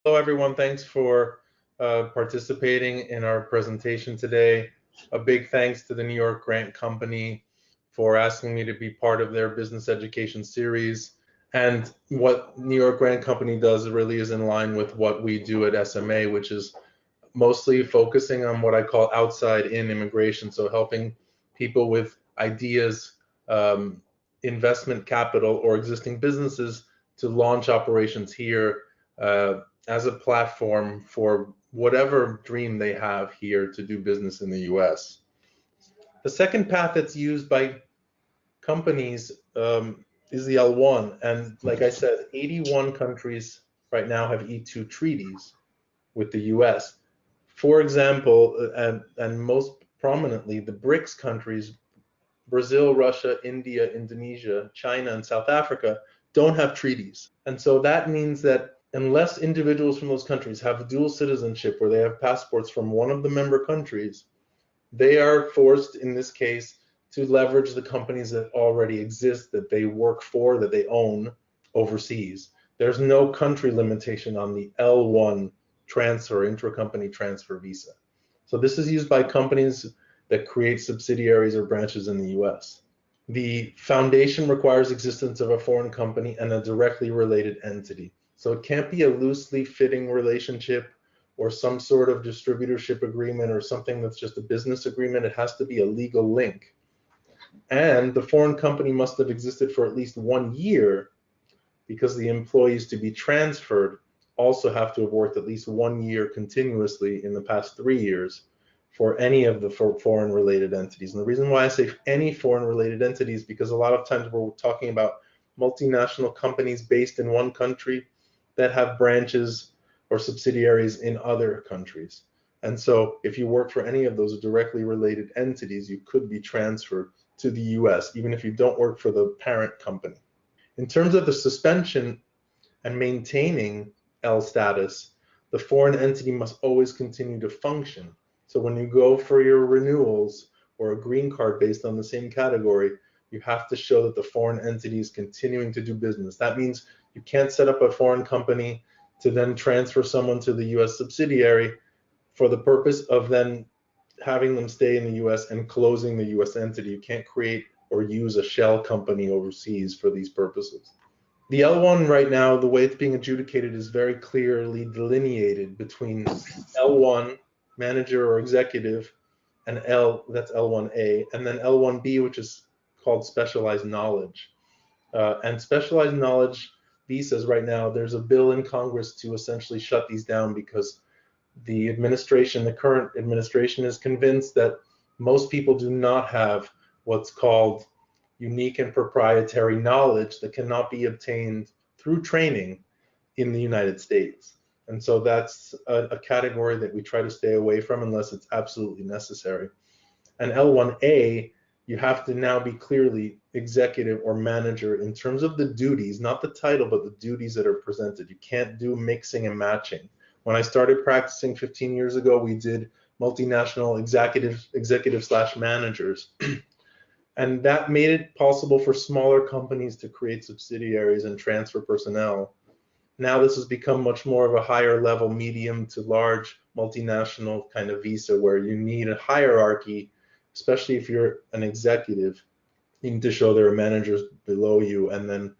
Hello, everyone. Thanks for participating in our presentation today. A big thanks to the New York Grant Company for asking me to be part of their business education series. And what New York Grant Company does really is in line with what we do at SMA, which is mostly focusing on what I call outside-in immigration, so helping people with ideas, investment capital, or existing businesses to launch operations here as a platform for whatever dream they have here to do business in the US. The second path that's used by companies is the L1. And like I said, 81 countries right now have E2 treaties with the US. For example, and most prominently, the BRICS countries, Brazil, Russia, India, Indonesia, China, and South Africa, don't have treaties. And so that means that unless individuals from those countries have dual citizenship, where they have passports from one of the member countries, they are forced, in this case, to leverage the companies that already exist, that they work for, that they own overseas. There's no country limitation on the L1 Intracompany Transfer Visa. So this is used by companies that create subsidiaries or branches in the US. The foundation requires existence of a foreign company and a directly related entity. So it can't be a loosely fitting relationship or some sort of distributorship agreement or something that's just a business agreement. It has to be a legal link. And the foreign company must have existed for at least 1 year, because the employees to be transferred also have to have worked at least 1 year continuously in the past 3 years for any of the foreign related entities. And the reason why I say any foreign related entities, because a lot of times we're talking about multinational companies based in one country that have branches or subsidiaries in other countries. And so if you work for any of those directly related entities, you could be transferred to the US, even if you don't work for the parent company. In terms of the suspension and maintaining L status, the foreign entity must always continue to function. So when you go for your renewals or a green card based on the same category, you have to show that the foreign entity is continuing to do business. That means you can't set up a foreign company to then transfer someone to the US subsidiary for the purpose of then having them stay in the US and closing the US entity. You can't create or use a shell company overseas for these purposes. The L1 right now, the way it's being adjudicated is very clearly delineated between L1, manager or executive, and that's L1A, and then L1B, which is called specialized knowledge. And specialized knowledge visas right now, there's a bill in Congress to essentially shut these down, because the current administration is convinced that most people do not have what's called unique and proprietary knowledge that cannot be obtained through training in the United States. And so that's a category that we try to stay away from unless it's absolutely necessary. And L1A, you have to now be clearly executive or manager in terms of the duties, not the title, but the duties that are presented. You can't do mixing and matching. When I started practicing 15 years ago, we did multinational executive/managers. And that made it possible for smaller companies to create subsidiaries and transfer personnel. Now this has become much more of a higher level, medium to large multinational kind of visa, where you need a hierarchy, especially if you're an executive. You need to show there are managers below you and then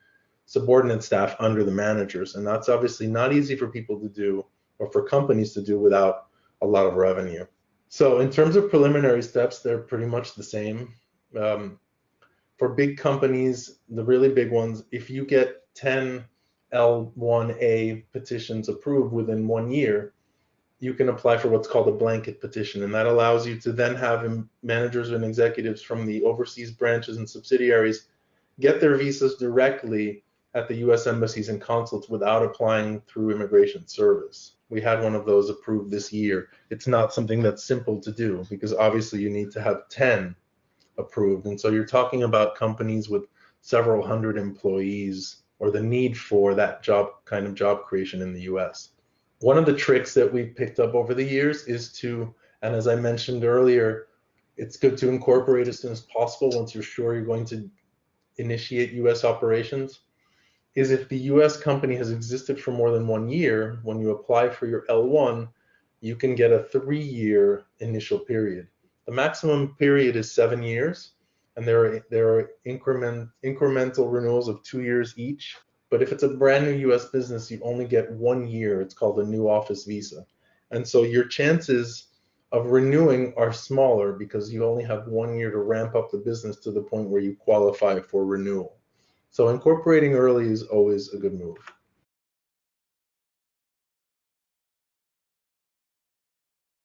subordinate staff under the managers. And that's obviously not easy for people to do, or for companies to do, without a lot of revenue. So in terms of preliminary steps, they're pretty much the same. For big companies, the really big ones, if you get 10 L1A petitions approved within 1 year, you can apply for what's called a blanket petition, and that allows you to then have managers and executives from the overseas branches and subsidiaries get their visas directly at the US embassies and consulates without applying through immigration service. We had one of those approved this year. It's not something that's simple to do, because obviously you need to have 10 approved. And so you're talking about companies with several hundred employees, or the need for that kind of job creation in the US. One of the tricks that we've picked up over the years is to, and as I mentioned earlier, it's good to incorporate as soon as possible once you're sure you're going to initiate US operations, is if the US company has existed for more than 1 year, when you apply for your L1, you can get a 3-year initial period. The maximum period is 7 years, and there are incremental renewals of 2 years each. But if it's a brand new US business, you only get 1 year. It's called a new office visa. And so your chances of renewing are smaller because you only have 1 year to ramp up the business to the point where you qualify for renewal. So incorporating early is always a good move.